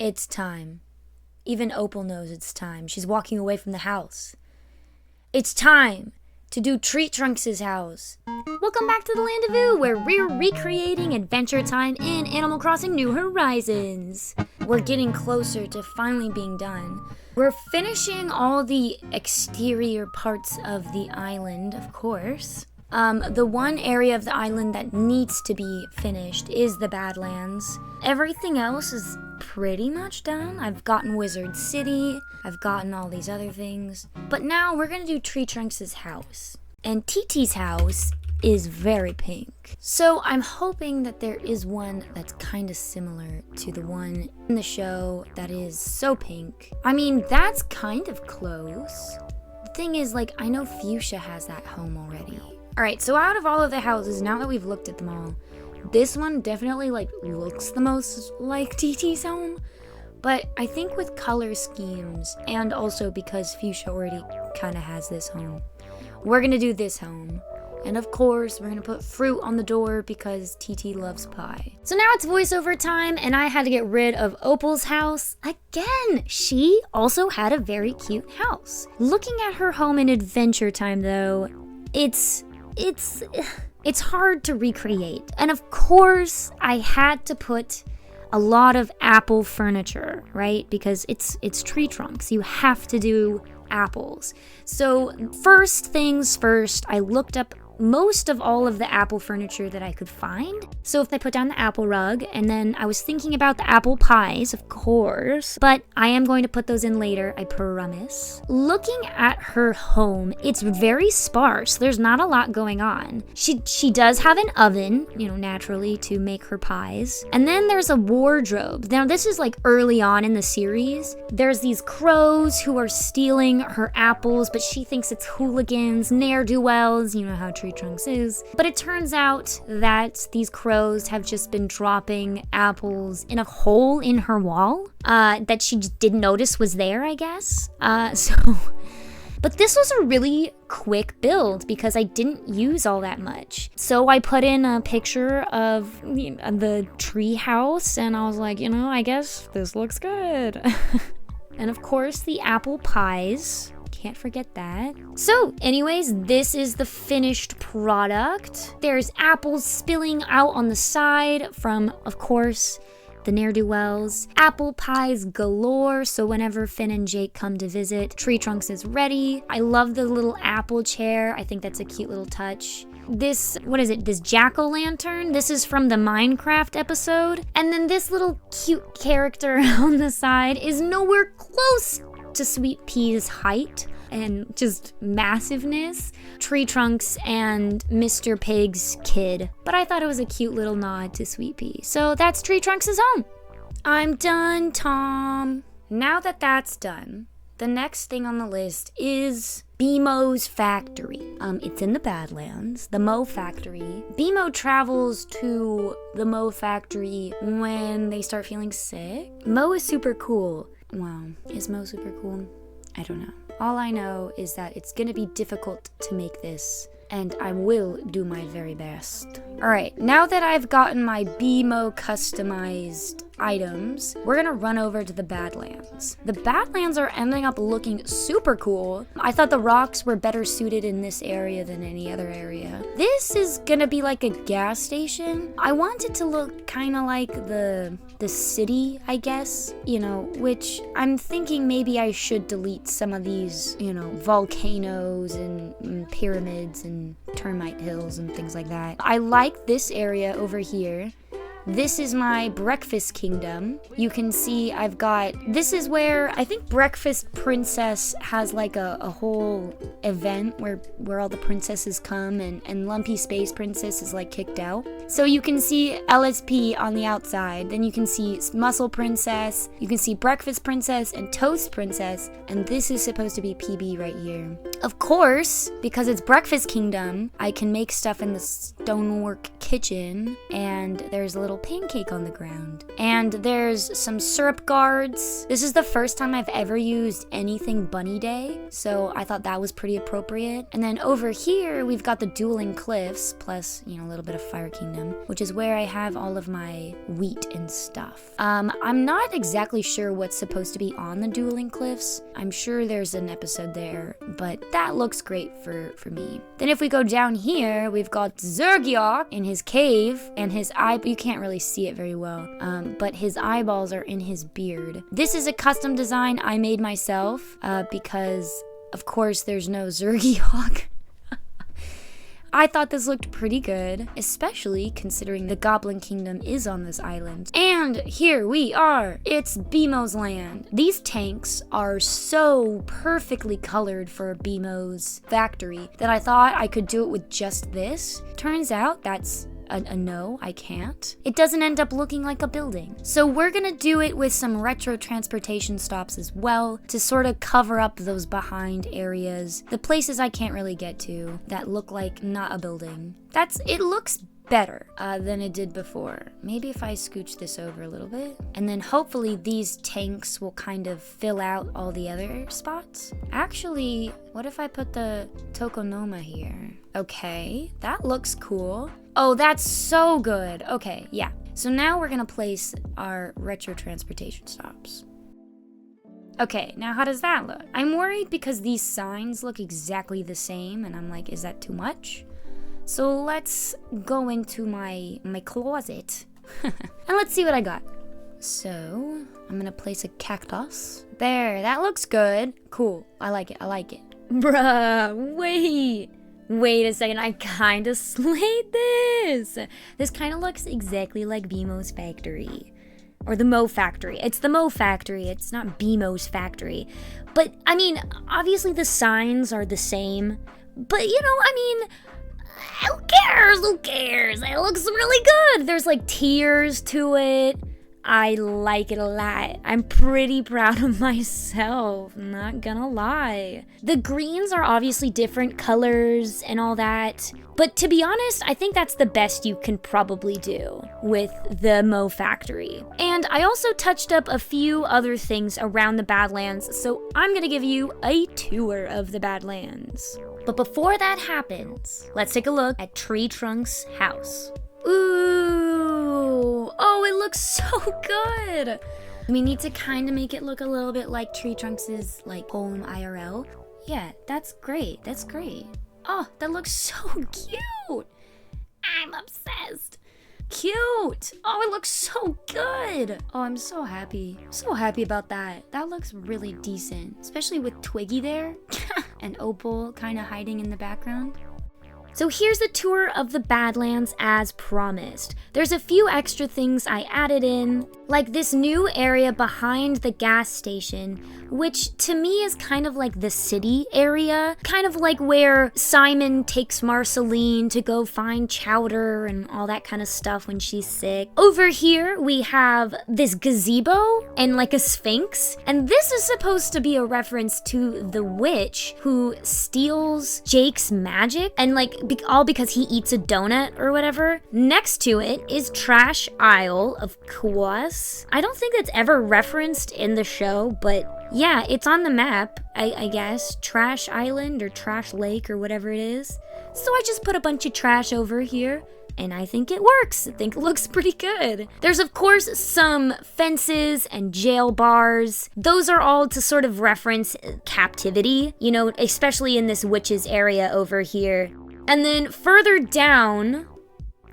It's time. Even Opal knows it's time. She's walking away from the house. It's time to do Tree Trunks' house. Welcome back to the Land of Ooh, where we're recreating Adventure Time in Animal Crossing New Horizons. We're getting closer to finally being done. We're finishing all the exterior parts of the island, of course. The one area of the island that needs to be finished is the Badlands. Everything else is pretty much done. I've gotten Wizard City, I've gotten all these other things. But now we're gonna do Tree Trunks' house. And TT's house is very pink. So I'm hoping that there is one that's kind of similar to the one in the show that is so pink. I mean, that's kind of close. The thing is, like, I know Fuchsia has that home already. Alright, so out of all of the houses, now that we've looked at them all, this one definitely, like, looks the most like TT's home. But I think with color schemes, and also because Fuchsia already kind of has this home, we're gonna do this home. And of course, we're gonna put fruit on the door because TT loves pie. So now it's voiceover time, and I had to get rid of Opal's house. Again, she also had a very cute house. Looking at her home in Adventure Time, though, it's hard to recreate. And of course, I had to put a lot of apple furniture, right? Because it's Tree Trunks. You have to do apples. So first things first, I looked up most of all of the apple furniture that I could find. So if I put down the apple rug, and then I was thinking about the apple pies, of course, but I am going to put those in later, I promise. Looking at her home, it's very sparse. There's not a lot going on. She does have an oven, naturally, to make her pies. And then there's a wardrobe. Now this is like early on in the series. There's these crows who are stealing her apples, but she thinks it's hooligans, ne'er-do-wells, you know how Tree Trunks is. But it turns out that these crows have just been dropping apples in a hole in her wall that she just didn't notice was there, I guess. But this was a really quick build because I didn't use all that much. So I put in a picture of the tree house, and I was like, I guess this looks good. And of course, the apple pies. Can't forget that. So anyways, this is the finished product. There's apples spilling out on the side from, of course, the ne'er-do-wells. Apple pies galore, so whenever Finn and Jake come to visit, Tree Trunks is ready. I love the little apple chair. I think that's a cute little touch. This jack-o'-lantern, this is from the Minecraft episode. And then this little cute character on the side is nowhere close to Sweet Pea's height and just massiveness. Tree Trunks and Mr. Pig's kid. But I thought it was a cute little nod to Sweet Pea. So that's Tree Trunks' home. I'm done, Tom. Now that that's done, the next thing on the list is BMO's factory. It's in the Badlands, the Mo factory. BMO travels to the Mo factory when they start feeling sick. Mo is super cool. Wow, is Mo super cool? I don't know. All I know is that it's gonna be difficult to make this, and I will do my very best. Alright, now that I've gotten my BMO customized items, we're gonna run over to the Badlands. The Badlands are ending up looking super cool. I thought the rocks were better suited in this area than any other area. This is gonna be like a gas station. I want it to look kind of like the city, I guess, which I'm thinking maybe I should delete some of these, volcanoes and pyramids and termite hills and things like that. I like this area over here. This is my breakfast kingdom. You can see this is where I think Breakfast Princess has like a whole event where all the princesses come, and Lumpy Space Princess is like kicked out. So you can see LSP on the outside, then you can see Muscle Princess, you can see Breakfast Princess and Toast Princess, and this is supposed to be PB right here. Of course, because it's Breakfast Kingdom, I can make stuff in the stonework kitchen, and there's a little little pancake on the ground. And there's some syrup guards. This is the first time I've ever used anything Bunny Day, so I thought that was pretty appropriate. And then over here, we've got the dueling cliffs, plus, a little bit of Fire Kingdom, which is where I have all of my wheat and stuff. I'm not exactly sure what's supposed to be on the dueling cliffs. I'm sure there's an episode there, but that looks great for me. Then if we go down here, we've got Zergiok in his cave, and his eye, you can't really see it very well, but his eyeballs are in his beard. This is a custom design I made myself, because of course there's no Zergiok. I thought this looked pretty good, especially considering the Goblin Kingdom is on this island. And here we are! It's BMO's land. These tanks are so perfectly colored for BMO's factory that I thought I could do it with just this. Turns out that's a no, I can't. It doesn't end up looking like a building. So we're gonna do it with some retro transportation stops as well to sort of cover up those behind areas, the places I can't really get to that look like not a building. It looks better than it did before. Maybe if I scooch this over a little bit, and then hopefully these tanks will kind of fill out all the other spots. Actually, what if I put the Tokonoma here? Okay, that looks cool. Oh, that's so good. Okay, yeah. So now we're gonna place our retro transportation stops. Okay, now how does that look? I'm worried because these signs look exactly the same, and I'm like, is that too much? So let's go into my closet and let's see what I got. So I'm gonna place a cactus. There, that looks good. Cool, I like it. Bruh, wait a second, I kinda slayed this. This kinda looks exactly like BMO's factory. Or the Mo factory. It's the Mo factory, it's not BMO's factory. But, obviously the signs are the same. But, who cares? It looks really good. There's like tiers to it. I like it a lot. I'm pretty proud of myself, not gonna lie. The greens are obviously different colors and all that, but to be honest, I think that's the best you can probably do with the Mo factory. And I also touched up a few other things around the Badlands, so I'm gonna give you a tour of the Badlands. But before that happens, let's take a look at Tree Trunk's house. Ooh, oh, it looks so good. We need to kind of make it look a little bit like Tree Trunks' home IRL. Yeah, that's great. Oh, that looks so cute. I'm obsessed. Cute. Oh, it looks so good. Oh, I'm so happy. So happy about that. That looks really decent, especially with Twiggy there and Opal kind of hiding in the background. So here's the tour of the Badlands as promised. There's a few extra things I added in, like this new area behind the gas station, which to me is kind of like the city area, kind of like where Simon takes Marceline to go find Chowder and all that kind of stuff when she's sick. Over here, we have this gazebo and like a sphinx, and this is supposed to be a reference to the witch who steals Jake's magic, and all because he eats a donut or whatever. Next to it is Trash Isle, of course. I don't think that's ever referenced in the show, but yeah, it's on the map, I guess. Trash Island or Trash Lake or whatever it is. So I just put a bunch of trash over here, and I think it works. I think it looks pretty good. There's of course some fences and jail bars. Those are all to sort of reference captivity, especially in this witch's area over here. And then further down,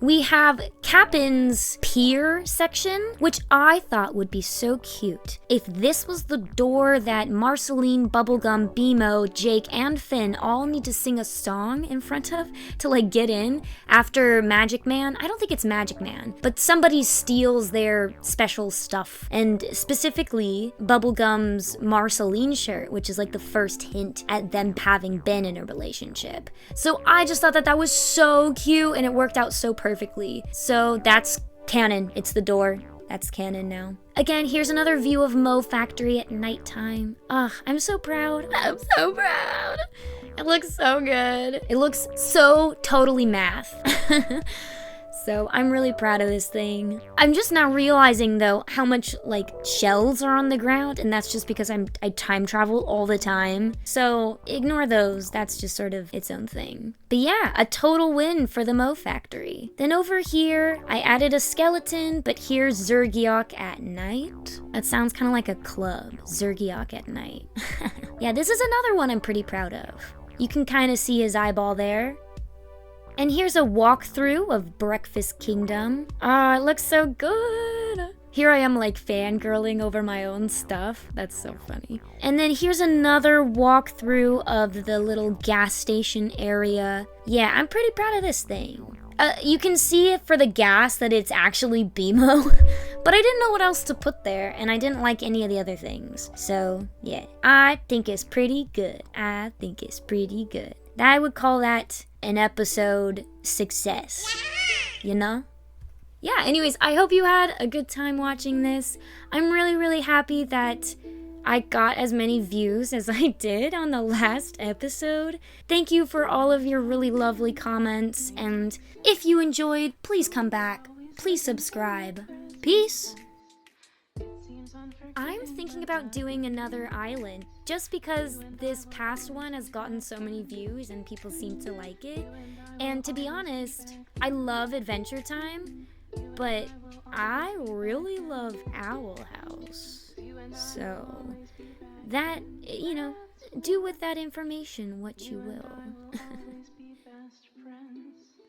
we have Capin's Pier section, which I thought would be so cute if this was the door that Marceline, Bubblegum, BMO, Jake, and Finn all need to sing a song in front of to get in after Magic Man. I don't think it's Magic Man, but somebody steals their special stuff, and specifically Bubblegum's Marceline shirt, which is the first hint at them having been in a relationship. So I just thought that was so cute, and it worked out so perfectly. So that's canon. It's the door. That's canon now. Again, here's another view of Mo Factory at nighttime. I'm so proud. I'm so proud. It looks so good. It looks so totally math. So I'm really proud of this thing. I'm just now realizing though how much like shells are on the ground, and that's just because I time travel all the time. So ignore those, that's just sort of its own thing. But yeah, a total win for the Mo Factory. Then over here, I added a skeleton, but here's Zergiok at night. That sounds kind of like a club, Zergiok at night. Yeah, this is another one I'm pretty proud of. You can kind of see his eyeball there. And here's a walkthrough of Breakfast Kingdom. Ah, it looks so good. Here I am like fangirling over my own stuff. That's so funny. And then here's another walkthrough of the little gas station area. Yeah, I'm pretty proud of this thing. You can see it for the gas that it's actually BMO, but I didn't know what else to put there, and I didn't like any of the other things. So yeah, I think it's pretty good. I think it's pretty good. I would call that an episode success, you know? Yeah, anyways, I hope you had a good time watching this. I'm really happy that I got as many views as I did on the last episode. Thank you for all of your really lovely comments, and if you enjoyed, please come back. Please subscribe. Peace! I'm thinking about doing another island, just because this past one has gotten so many views and people seem to like it. And to be honest, I love Adventure Time, but I really love Owl House. So, that, you know, do with that information what you will.